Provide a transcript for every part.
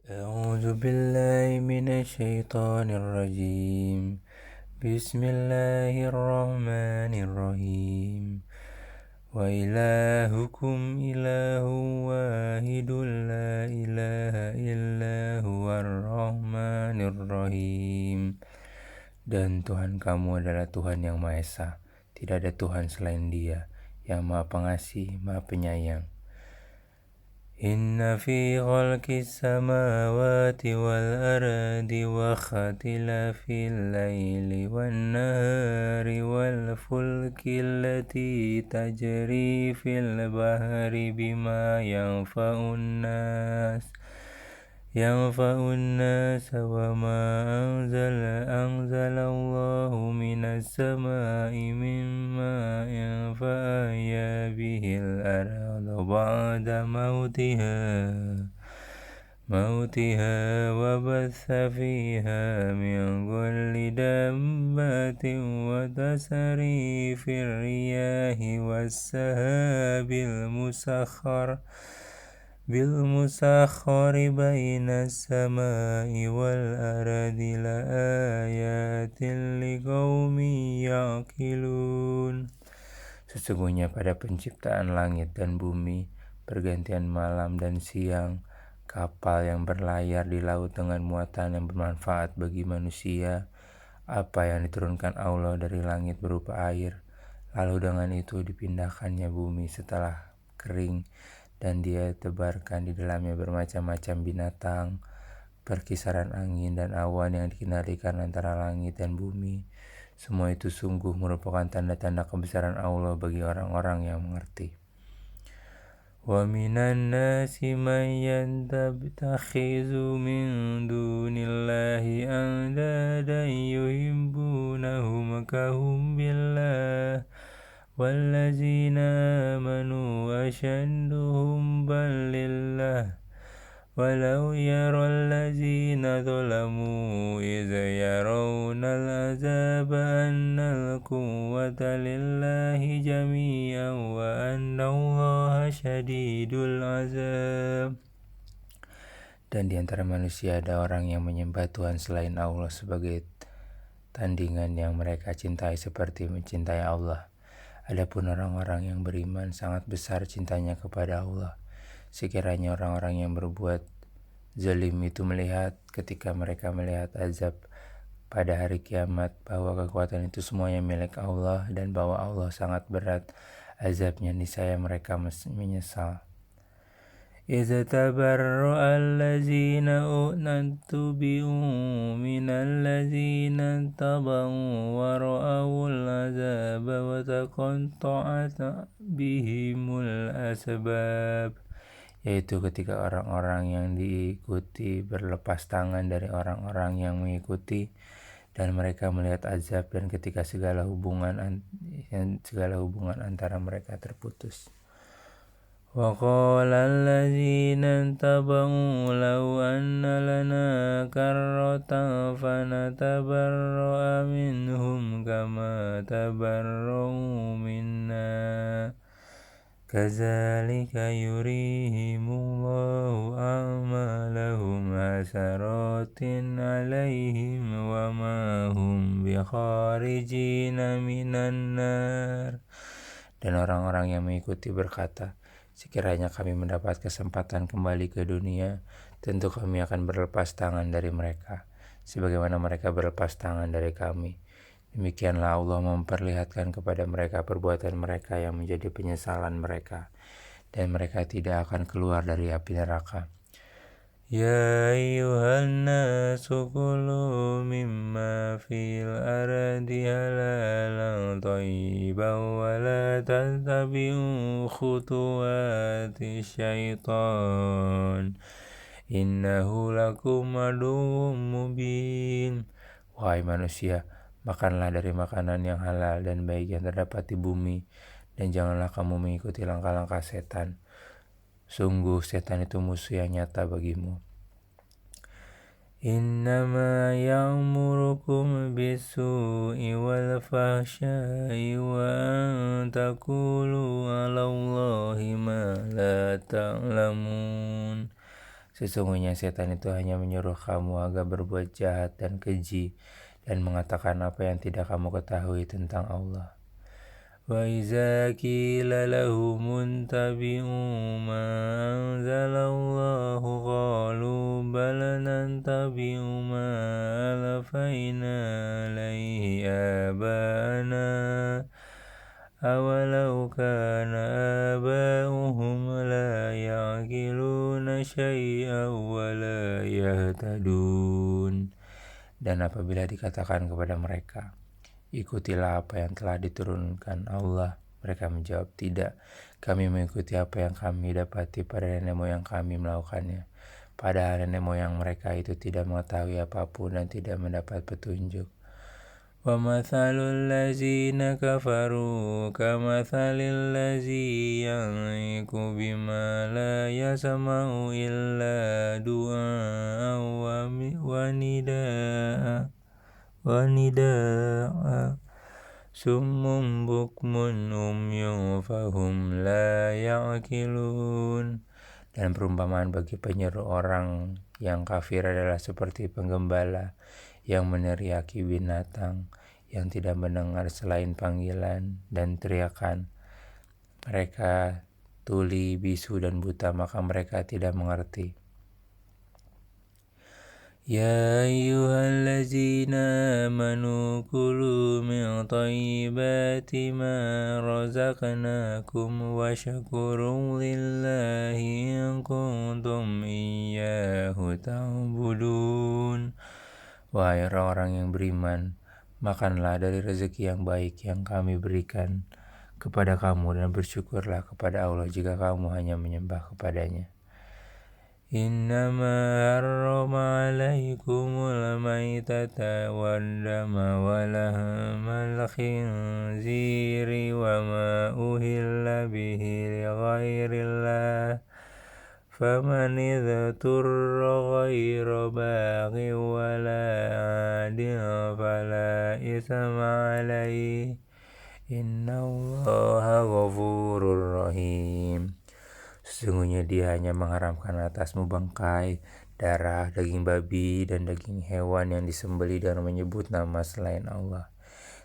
أعوذ بالله من الشيطان الرجيم. بسم الله الرحمن الرحيم. وإلهكم إله واحد لا إله إلا هو الرحمن الرحيم. Dan Tuhan kamu adalah Tuhan yang Maha Esa. Tidak ada Tuhan selain Dia, yang Maha Pengasih, Maha Penyayang. Inna fi khalqis samawati wal ardi wa ikhtilafil laili wan nahari wal fulki allati tajri fil bahri bima yanfa'un nas wa ma anzalallahu minas samai mimma fa'ahya bihil arda ba'da mautiha wa batha fiha min kulli dabbatin wa tasrifir riyahi wassahabil musakhkhari bainas samai wal ardi la ayatin liqaumin yaqilun. Sesungguhnya pada penciptaan langit dan bumi, pergantian malam dan siang, kapal yang berlayar di laut dengan muatan yang bermanfaat bagi manusia, apa yang diturunkan Allah dari langit berupa air, lalu dengan itu dipindahkannya bumi setelah kering, dan Dia tebarkan di dalamnya bermacam-macam binatang, perkisaran angin dan awan yang dikendalikan antara langit dan bumi. Semua itu sungguh merupakan tanda-tanda kebesaran Allah bagi orang-orang yang mengerti. Wa minan nasi man yantabtakhizu min dunillahi andadan yuhibbunahum kahubbillah wallazina amanu ashaddu hubban lillah walau yaral ladzina zalamu idza yarawna al-azaba annal quwwata lillahi jami'an wa anna Allaha syadidul azab. Dan di antara manusia ada orang yang menyembah Tuhan selain Allah sebagai tandingan yang mereka cintai seperti mencintai Allah. Adapun orang-orang yang beriman sangat besar cintanya kepada Allah. Sekiranya orang-orang yang berbuat zalim itu melihat ketika mereka melihat azab pada hari kiamat bahwa kekuatan itu semuanya milik Allah dan bahwa Allah sangat berat azabnya, niscaya mereka menyesal. Iza tabarra'a allazina u'tubi'u minal ladzina taba'u wa ra'awul azaba wa taqatta'at bihimul asbab. Yaitu ketika orang-orang yang diikuti berlepas tangan dari orang-orang yang mengikuti, dan mereka melihat azab, dan ketika segala hubungan antara mereka terputus. Wa qala allazina tabau law anna lana karratan fanatabarra'a minhum kama tabarra'u minna kadzalika yurihimullahu a'malahum hasaratin 'alaihim wa ma hum bikharijina minan nar. Dan orang-orang yang mengikuti berkata, sekiranya kami mendapat kesempatan kembali ke dunia, tentu kami akan berlepas tangan dari mereka, sebagaimana mereka berlepas tangan dari kami. Demikianlah Allah memperlihatkan kepada mereka perbuatan mereka yang menjadi penyesalan mereka, dan mereka tidak akan keluar dari api neraka. Ya ayyuhan nasu kulu mimma fil ardi halalan thayyiban wa la tattabi'u khutuwati syaitan innahu lakum aduwwum mubin. Wahai manusia, makanlah dari makanan yang halal dan baik yang terdapat di bumi, dan janganlah kamu mengikuti langkah-langkah setan. Sungguh setan itu musuh yang nyata bagimu. Innama ya'murukum bisu'i wal fahsya'i wa an taqulu 'ala Allahi ma la ta'lamun. Sesungguhnya setan itu hanya menyuruh kamu agar berbuat jahat dan keji dan mengatakan apa yang tidak kamu ketahui tentang Allah. Wa iza qila lahum tabi'u ma anzalallahu qalu bal nantabi'u ma alfaina alaihi abana awalau kana aba'uhum la ya'qiluna syai'an wa la yahtadun. Dan apabila dikatakan kepada mereka, ikutilah apa yang telah diturunkan Allah, mereka menjawab, tidak, kami mengikuti apa yang kami dapati pada nenek moyang kami melakukannya. Padahal nenek moyang mereka itu tidak mengetahui apapun dan tidak mendapat petunjuk. وَمَثَلُ الَّذِينَ كَفَرُوا كَمَثَلِ الَّذِي يَنعِقُ بِمَا لَا يَسْمَعُ إِلَّا دُعاءً وَنِدَاءً سُمٌّ بُكْمٌ عُمْيٌ فَهُمْ لَا يَعْقِلُونَ. Dan perumpamaan bagi penyeru orang yang kafir adalah seperti penggembala yang meneriaki binatang yang tidak mendengar selain panggilan dan teriakan. Mereka tuli, bisu, dan buta, maka mereka tidak mengerti. Ya ayyuhallazina amanu kulu min thayyibati ma razaqnakum washkuru lillahi in kuntum iyyahu ta'budun. Wahai orang-orang yang beriman, makanlah dari rezeki yang baik yang kami berikan kepada kamu dan bersyukurlah kepada Allah jika kamu hanya menyembah kepadanya. Innama harrama alaikumul maitata waddama walahamal khinziri wa ma uhilla bihi lighairillah faman idhturra ghaira baghi wala adin fala isma alaihi innallaha ghafurur rahim. Sesungguhnya dia hanya mengharamkan atasmu bangkai, darah, daging babi, dan daging hewan yang disembelih dengan menyebut nama selain Allah.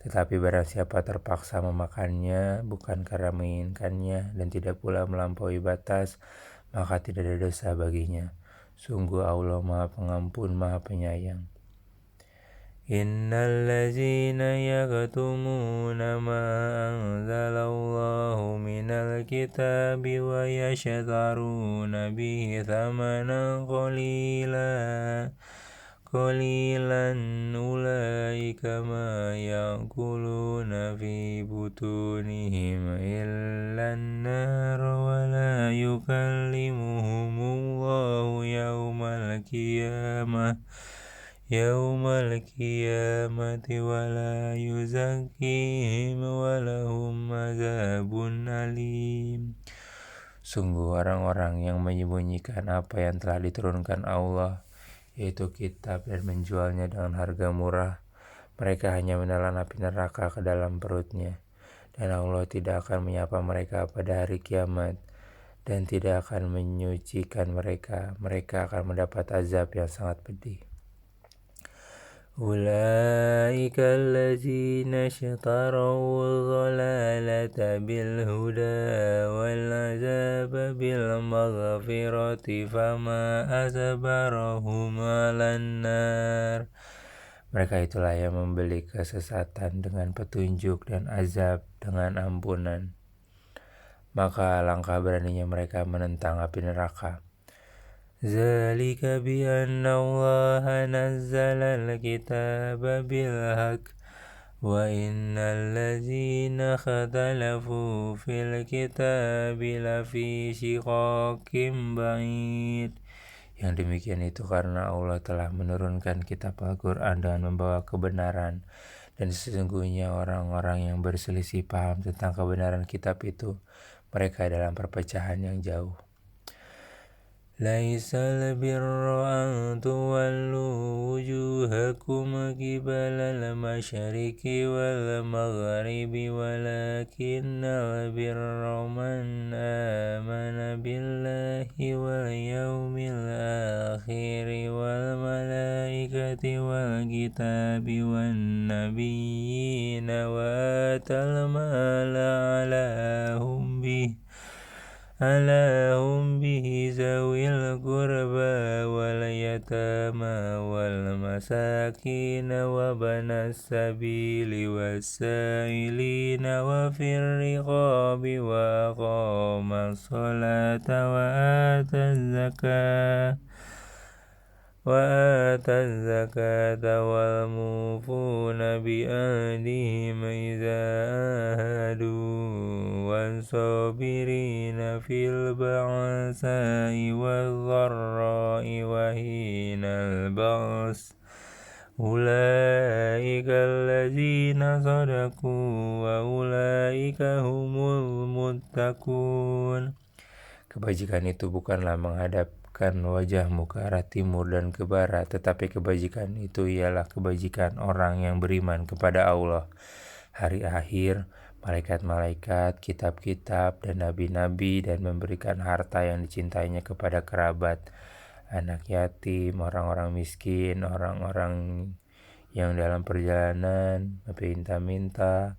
Tetapi barang siapa terpaksa memakannya bukan karena menginginkannya dan tidak pula melampaui batas, maka tidak ada dosa baginya. Sungguh Allah Maha Pengampun, Maha Penyayang. Innal ladzina yaktumuna ma anzalallahu minal kitabi wa yashtaruna bihi thamanan qalilan ulaika ma ya'kuluna fi butunihim illa an-nar wa la yukallimuhumullahu yawmal qiyamati wa la yuzakkihim wa lahum azabun alim. Sungguh orang-orang yang menyembunyikan apa yang telah diturunkan Allah, yaitu kitab, dan menjualnya dengan harga murah, mereka hanya menelan api neraka ke dalam perutnya, dan Allah tidak akan menyapa mereka pada hari kiamat dan tidak akan menyucikan mereka. Mereka akan mendapat azab yang sangat pedih. Ulaika allazina ishtaraw dhalalata bil huda wal azaba bil maghfirati fama asbarahum 'alan nar. Mereka itulah yang membeli kesesatan dengan petunjuk dan azab dengan ampunan. Maka alangkah beraninya mereka menentang api neraka. Zalika bi anna Allah nazzala al-kitaba bil haqq wa innal ladzina ikhtalafu fil kitabi lafi shiqaqin ba'id. Yang demikian itu karena Allah telah menurunkan kitab Al-Quran dengan membawa kebenaran, dan sesungguhnya orang-orang yang berselisih paham tentang kebenaran kitab itu, mereka dalam perpecahan yang jauh. Laisal birra an tuwallu wujuhakum qibalal masyariqi wal maghribi walakinnal birra man amana billahi wal yawmil akhiri wal malaikati wal kitabi wan nabiyyina wa atal mala ala humbihi zawil qurba wal yatama wal masakin wa banas sabili wasailina wa fir riqabi wa aqama sholata وآتى الزكاة والموفون بأهدهم إذا عاهدوا والصابرين في البأساء والضراء وحين البأس أولئك الذين صدقوا وأولئك هم المتقون. Kebajikan itu bukanlah menghadapkan wajahmu ke arah timur dan ke barat, tetapi kebajikan itu ialah kebajikan orang yang beriman kepada Allah, hari akhir, malaikat-malaikat, kitab-kitab, dan nabi-nabi, dan memberikan harta yang dicintainya kepada kerabat, anak yatim, orang-orang miskin, orang-orang yang dalam perjalanan, meminta-minta,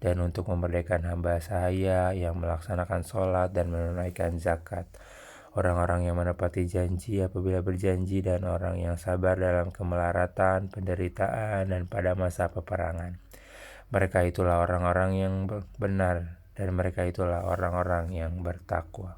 dan untuk memerdekakan hamba sahaya yang melaksanakan sholat dan menunaikan zakat, orang-orang yang menepati janji apabila berjanji, dan orang yang sabar dalam kemelaratan, penderitaan, dan pada masa peperangan. Mereka itulah orang-orang yang benar, dan mereka itulah orang-orang yang bertakwa.